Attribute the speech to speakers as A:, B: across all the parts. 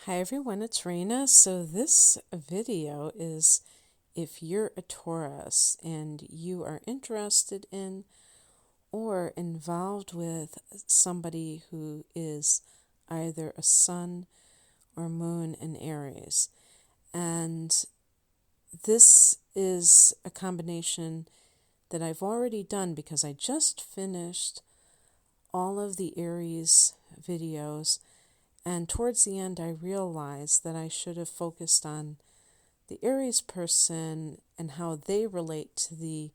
A: Hi everyone, it's Raina. So this video is if you're a Taurus and you are interested in or involved with somebody who is either a sun or moon in Aries. And this is a combination that I've already done because I just finished all of the Aries videos. And towards the end, I realized that I should have focused on the Aries person and how they relate to the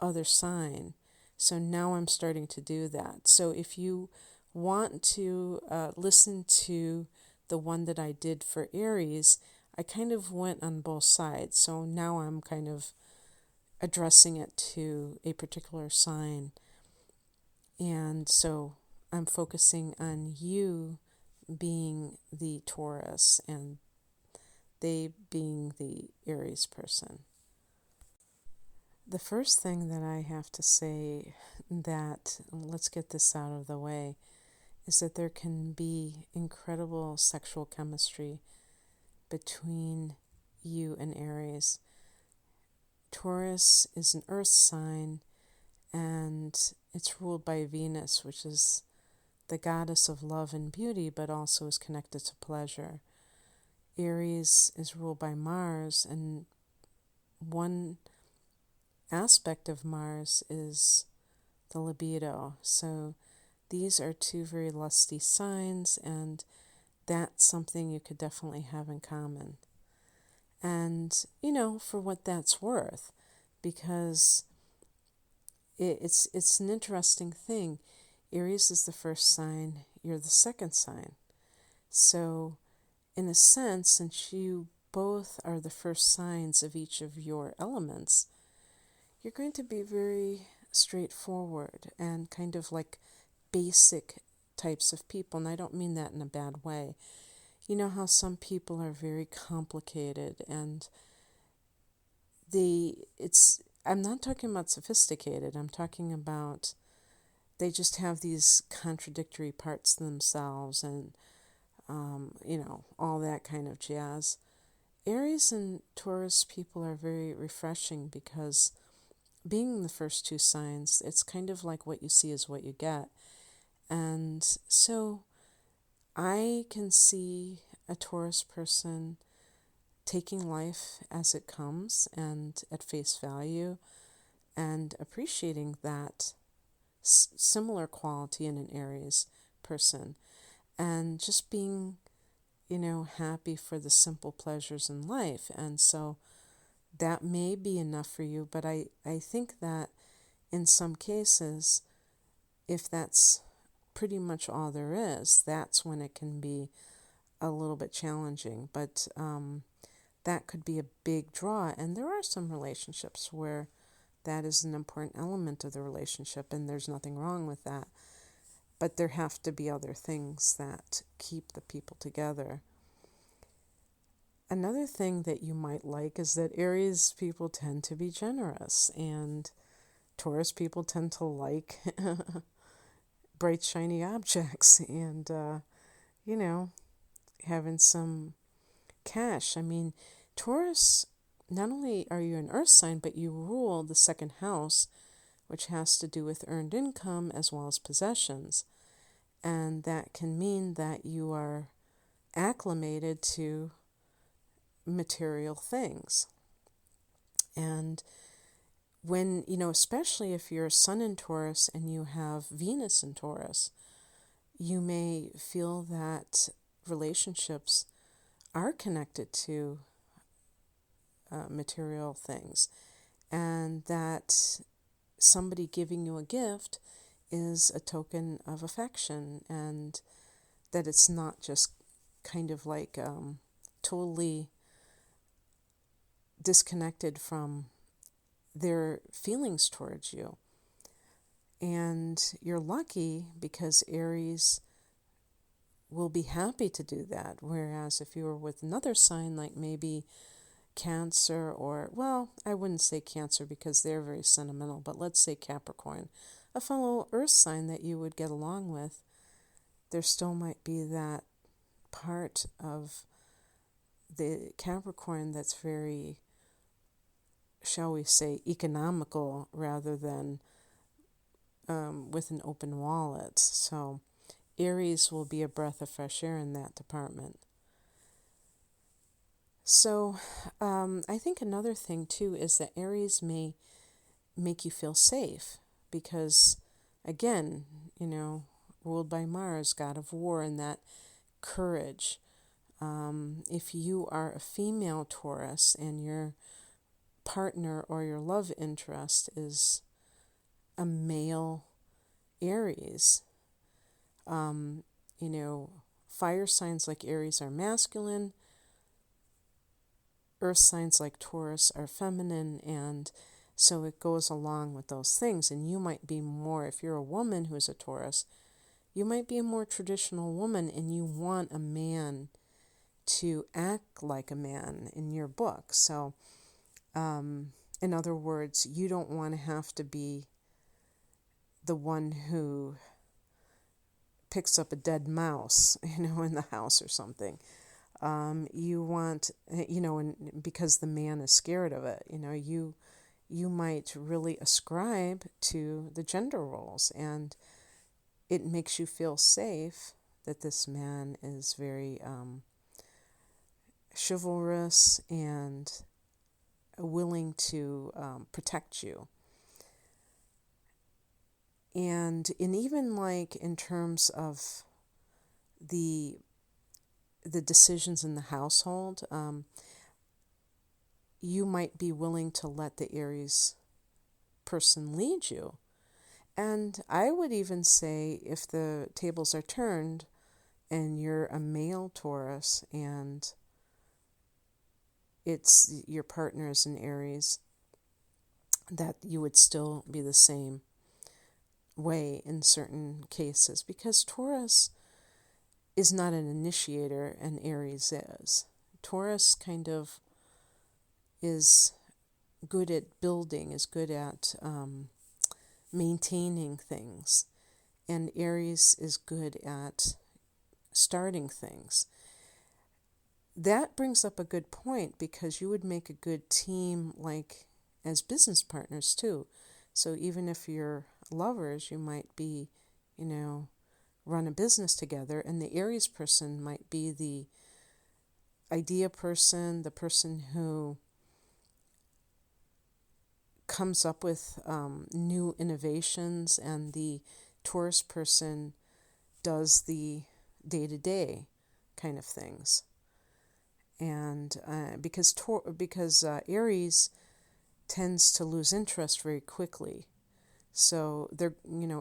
A: other sign. So now I'm starting to do that. So if you want to listen to the one that I did for Aries, I kind of went on both sides. So now I'm kind of addressing it to a particular sign. And so I'm focusing on you being the Taurus and they being the Aries person. The first thing that I have to say that, let's get this out of the way, is that there can be incredible sexual chemistry between you and Aries. Taurus is an earth sign and it's ruled by Venus, which is the goddess of love and beauty, but also is connected to pleasure. Aries is ruled by Mars, and one aspect of Mars is the libido. So these are two very lusty signs, and that's something you could definitely have in common. And, for what that's worth, because it's an interesting thing. Aries is the first sign, you're the second sign. So, in a sense, since you both are the first signs of each of your elements, you're going to be very straightforward and kind of like basic types of people. And I don't mean that in a bad way. You know how some people are very complicated and I'm not talking about sophisticated, I'm talking about they just have these contradictory parts themselves and, all that kind of jazz. Aries and Taurus people are very refreshing because being the first two signs, it's kind of like what you see is what you get. And so I can see a Taurus person taking life as it comes and at face value and appreciating that similar quality in an Aries person and just being, happy for the simple pleasures in life. And so that may be enough for you, but I think that in some cases, if that's pretty much all there is, that's when it can be a little bit challenging. But that could be a big draw. And there are some relationships where that is an important element of the relationship, and there's nothing wrong with that. But there have to be other things that keep the people together. Another thing that you might like is that Aries people tend to be generous, and Taurus people tend to like bright, shiny objects and, having some cash. I mean, Taurus, not only are you an earth sign, but you rule the second house, which has to do with earned income as well as possessions. And that can mean that you are acclimated to material things. And when, especially if you're Sun in Taurus and you have Venus in Taurus, you may feel that relationships are connected to material things, and that somebody giving you a gift is a token of affection, and that it's not just kind of like totally disconnected from their feelings towards you. And you're lucky because Aries will be happy to do that. Whereas if you were with another sign, like maybe Cancer, or, well, I wouldn't say Cancer because they're very sentimental, but let's say Capricorn, a fellow earth sign that you would get along with, there still might be that part of the Capricorn that's very, shall we say, economical rather than with an open wallet. So Aries will be a breath of fresh air in that department. So I think another thing too is that Aries may make you feel safe because, again, ruled by Mars, god of war, and that courage. If you are a female Taurus and your partner or your love interest is a male Aries, fire signs like Aries are masculine, earth signs like Taurus are feminine, and so it goes along with those things. And you might be more, if you're a woman who's a Taurus, you might be a more traditional woman and you want a man to act like a man in your book. So, in other words, you don't want to have to be the one who picks up a dead mouse, in the house or something. You want, and because the man is scared of it, you might really ascribe to the gender roles, and it makes you feel safe that this man is very chivalrous and willing to protect you. And even like in terms of the decisions in the household, you might be willing to let the Aries person lead you. And I would even say if the tables are turned and you're a male Taurus and it's your partner is an Aries, that you would still be the same way in certain cases, because Taurus is not an initiator and Aries is. Taurus kind of is good at building, is good at maintaining things, and Aries is good at starting things. That brings up a good point, because you would make a good team, like as business partners too. So even if you're lovers, you might be, run a business together, and the Aries person might be the idea person, the person who comes up with new innovations, and the Taurus person does the day-to-day kind of things. And because Aries tends to lose interest very quickly, so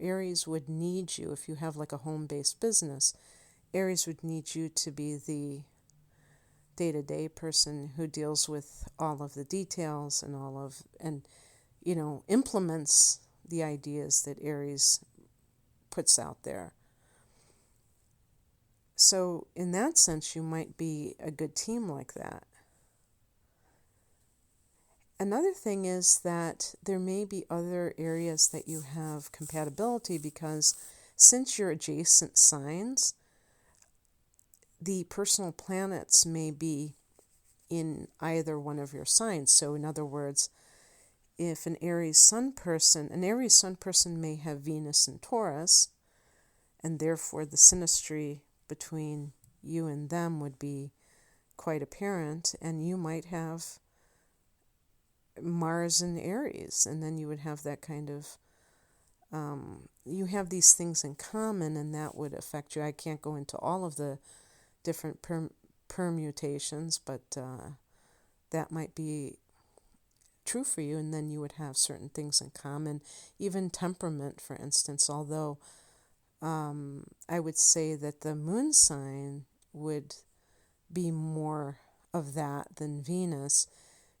A: Aries would need you if you have like a home-based business. Aries would need you to be the day-to-day person who deals with all of the details and implements the ideas that Aries puts out there. So in that sense, you might be a good team like that. Another thing is that there may be other areas that you have compatibility, because since you're adjacent signs, the personal planets may be in either one of your signs. So in other words, if an Aries sun person may have Venus in Taurus, and therefore the synastry between you and them would be quite apparent, and you might have Mars in Aries, and then you would have that kind of, you have these things in common, and that would affect you. I can't go into all of the different permutations, but that might be true for you, and then you would have certain things in common, even temperament, for instance, although I would say that the moon sign would be more of that than Venus.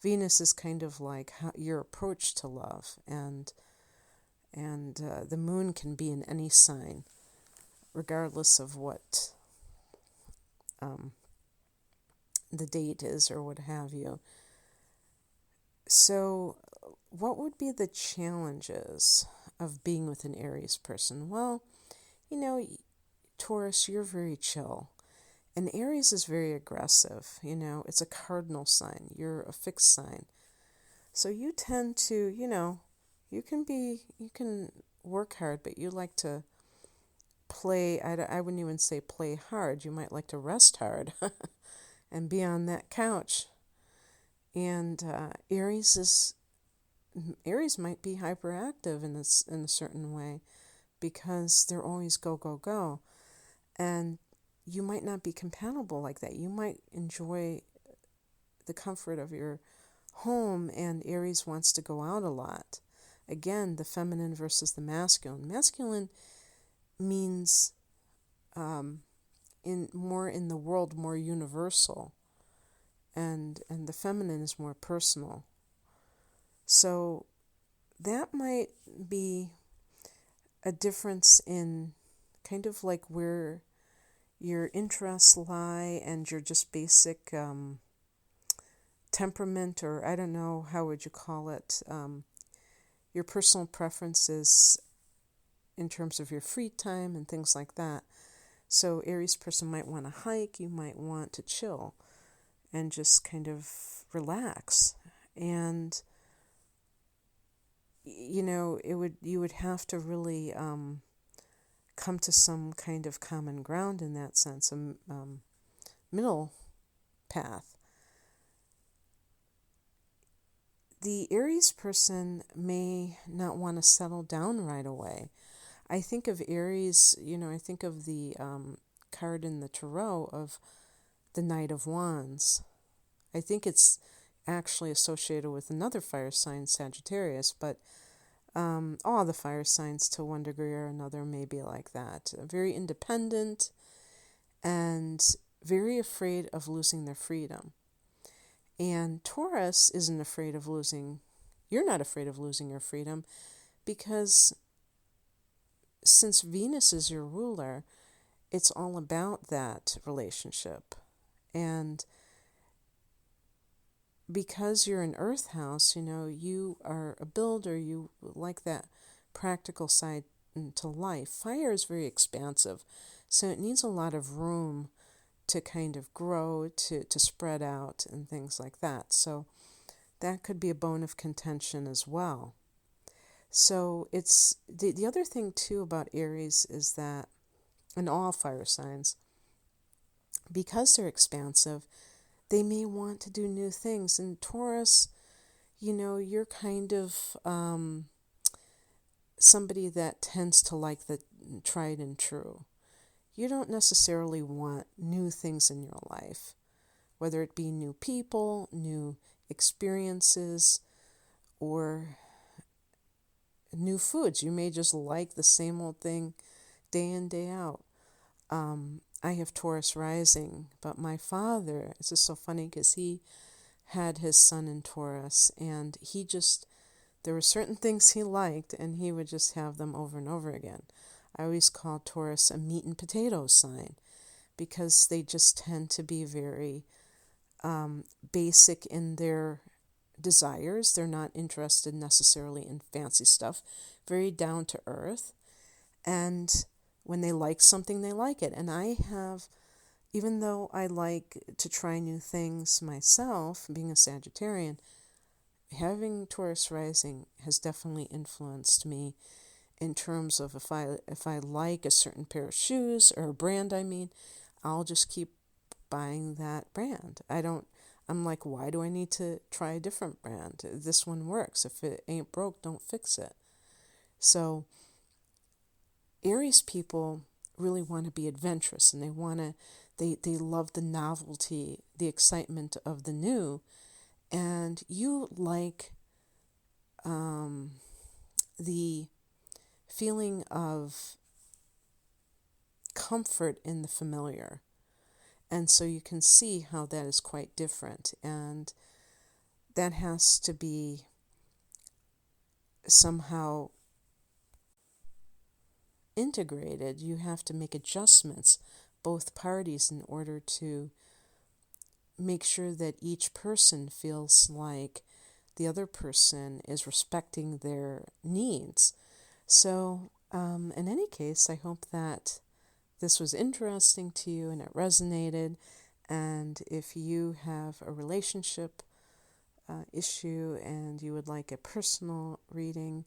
A: Venus is kind of like your approach to love, and the moon can be in any sign, regardless of what the date is or what have you. So what would be the challenges of being with an Aries person? Well, Taurus, you're very chill, And Aries is very aggressive, it's a cardinal sign. You're a fixed sign. So you tend to, you can work hard, but you like to play. I wouldn't even say play hard. You might like to rest hard and be on that couch. And Aries might be hyperactive in a certain way because they're always go, go, go. And you might not be compatible like that. You might enjoy the comfort of your home, and Aries wants to go out a lot. Again, the feminine versus the masculine. Masculine means in the world, more universal, and the feminine is more personal. So that might be a difference in kind of like where your interests lie and your just basic temperament, or I don't know, how would you call it, your personal preferences in terms of your free time and things like that. So Aries person might want to hike, you might want to chill and just kind of relax. And you would have to really come to some kind of common ground in that sense, a middle path. The Aries person may not want to settle down right away. I think of Aries, I think of the card in the Tarot of the Knight of Wands. I think it's actually associated with another fire sign, Sagittarius, but all the fire signs to one degree or another may be like that. Very independent and very afraid of losing their freedom. And Taurus isn't afraid of losing, you're not afraid of losing your freedom, because since Venus is your ruler, it's all about that relationship. And because you're an earth house, you are a builder, you like that practical side to life. Fire is very expansive, so it needs a lot of room to kind of grow, to spread out and things like that. So that could be a bone of contention as well. So it's the other thing too about Aries is that, in all fire signs, because they're expansive, they may want to do new things. And Taurus, you're kind of somebody that tends to like the tried and true. You don't necessarily want new things in your life, whether it be new people, new experiences, or new foods. You may just like the same old thing day in, day out. I have Taurus rising, but my father, this is so funny because he had his son in Taurus, and there were certain things he liked, and he would just have them over and over again. I always call Taurus a meat and potatoes sign because they just tend to be very basic in their desires. They're not interested necessarily in fancy stuff, very down to earth. And when they like something, they like it. And I have, even though I like to try new things myself, being a Sagittarian, having Taurus rising has definitely influenced me in terms of if I like a certain pair of shoes or a brand, I'll just keep buying that brand. I'm like, why do I need to try a different brand? This one works. If it ain't broke, don't fix it. So Aries people really want to be adventurous, and they love the novelty, the excitement of the new, and you like the feeling of comfort in the familiar. And so you can see how that is quite different, and that has to be somehow integrated. You have to make adjustments, both parties, in order to make sure that each person feels like the other person is respecting their needs. So, in any case, I hope that this was interesting to you and it resonated, and if you have a relationship issue and you would like a personal reading,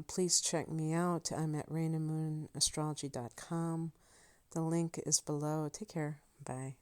A: please check me out. I'm at rainamoonastrology.com. The link is below. Take care. Bye.